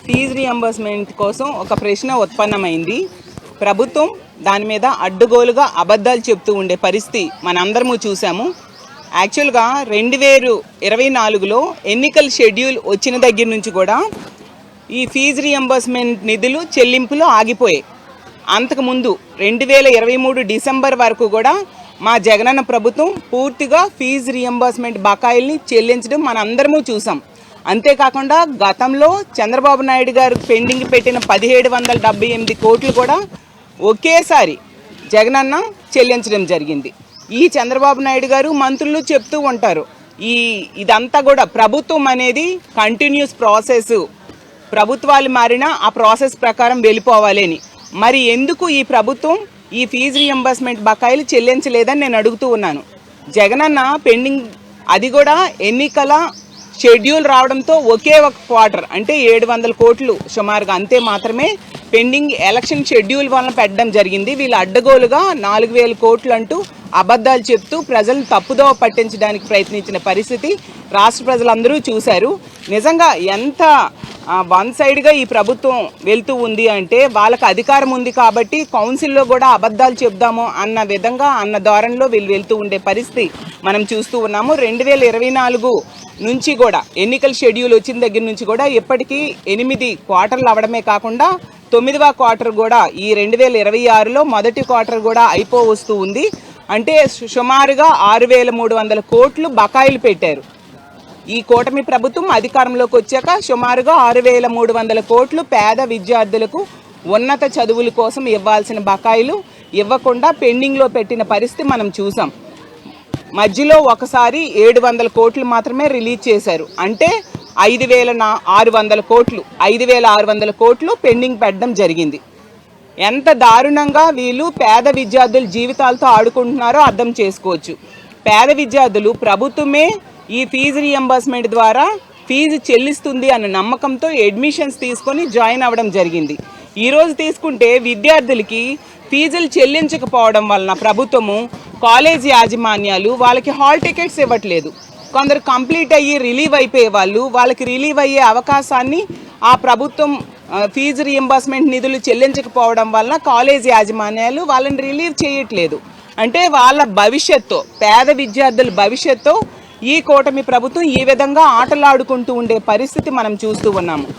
Fee reimbursement కోసం ఒక ప్రశ్న ఉత్పన్నమైంది. ప్రభుత్వం దాని మీద అడ్డుగోలుగా అబద్ధాలు చెప్తూ ఉండే పరిస్థితి మనందరము చూసాము. యాక్చువల్గా 2024లో ఎన్నికల షెడ్యూల్ వచ్చిన దగ్గర నుంచి కూడా ఈ ఫీజు రియంబర్స్మెంట్ నిధులు చెల్లింపులు ఆగిపోయాయి. అంతకుముందు 2023 డిసెంబర్ వరకు కూడా మా జగనన్న ప్రభుత్వం పూర్తిగా ఫీజు రియంబర్స్మెంట్ బకాయిల్ని చెల్లించడం మనందరము చూసాం. అంతేకాకుండా గతంలో చంద్రబాబు నాయుడు గారు పెండింగ్ పెట్టిన 1778 కోట్లు కూడా ఒకేసారి జగనన్న చెల్లించడం జరిగింది. ఈ చంద్రబాబు నాయుడు గారు మంత్రులు చెప్తూ ఉంటారు, ఇదంతా కూడా ప్రభుత్వం అనేది కంటిన్యూస్ ప్రాసెస్, ప్రభుత్వాలు మారినా ఆ ప్రాసెస్ ప్రకారం వెళ్ళిపోవాలి అని. మరి ఎందుకు ఈ ప్రభుత్వం ఈ ఫీజు రియంబర్స్మెంట్ బకాయిలు చెల్లించలేదని నేను అడుగుతూ ఉన్నాను. జగనన్న పెండింగ్, అది కూడా ఎన్నికల షెడ్యూల్ రావడంతో ఒకే ఒక క్వార్టర్ అంటే 700 కోట్లు సుమారుగా అంతే మాత్రమే పెండింగ్ ఎలక్షన్ షెడ్యూల్ వలన పెట్టడం జరిగింది. వీళ్ళు అడ్డగోలుగా 4000 కోట్లు అంటూ అబద్ధాలు చెప్తూ ప్రజలను తప్పుదోవ పట్టించడానికి ప్రయత్నించిన పరిస్థితి రాష్ట్ర ప్రజలందరూ చూశారు. నిజంగా ఎంత వన్ సైడ్గా ఈ ప్రభుత్వం వెళ్తూ ఉంది అంటే, వాళ్ళకి అధికారం ఉంది కాబట్టి కౌన్సిల్లో కూడా అబద్ధాలు చెప్దాము అన్న విధంగా అన్న ధోరణిలో వీళ్ళు వెళ్తూ ఉండే పరిస్థితి మనం చూస్తూ ఉన్నాము. 2024 నుంచి కూడా ఎన్నికల షెడ్యూల్ వచ్చిన దగ్గర నుంచి కూడా ఇప్పటికీ 8 క్వార్టర్లు అవడమే కాకుండా 9వ క్వార్టర్ కూడా ఈ 2026లో మొదటి క్వార్టర్ కూడా అయిపోవస్తూ ఉంది. అంటే సుమారుగా 6300 కోట్లు బకాయిలు పెట్టారు. ఈ కూటమి ప్రభుత్వం అధికారంలోకి వచ్చాక సుమారుగా 6300 కోట్లు పేద విద్యార్థులకు ఉన్నత చదువుల కోసం ఇవ్వాల్సిన బకాయిలు ఇవ్వకుండా పెండింగ్లో పెట్టిన పరిస్థితి మనం చూసాం. మధ్యలో ఒకసారి 700 కోట్లు మాత్రమే రిలీజ్ చేశారు. అంటే 5600 కోట్లు 5600 కోట్లు పెండింగ్ పెట్టడం జరిగింది. ఎంత దారుణంగా వీళ్ళు పేద విద్యార్థుల జీవితాలతో ఆడుకుంటున్నారో అర్థం చేసుకోవచ్చు. పేద విద్యార్థులు ప్రభుత్వమే ఈ ఫీజు రియంబర్స్మెంట్ ద్వారా ఫీజు చెల్లిస్తుంది అన్న నమ్మకంతో అడ్మిషన్స్ తీసుకొని జాయిన్ అవ్వడం జరిగింది. ఈరోజు తీసుకుంటే విద్యార్థులకి ఫీజులు చెల్లించకపోవడం వలన ప్రభుత్వము, కాలేజ్ యాజమాన్యాలు వాళ్ళకి హాల్ టికెట్స్ ఇవ్వట్లేదు. కొందరు కంప్లీట్ అయ్యి రిలీవ్ అయిపోయే వాళ్ళు, వాళ్ళకి రిలీవ్ అయ్యే అవకాశాన్ని ఆ ప్రభుత్వం ఫీజు రియంబర్స్మెంట్ నిధులు చెల్లించకపోవడం వలన కాలేజ్ యాజమాన్యాలు వాళ్ళని రిలీవ్ చేయట్లేదు. అంటే వాళ్ళ భవిష్యత్తు, పేద విద్యార్థుల భవిష్యత్తు ఈ కూటమి ప్రభుత్వం ఈ విధంగా ఆటలాడుకుంటూ ఉండే పరిస్థితి మనం చూస్తూ ఉన్నాము.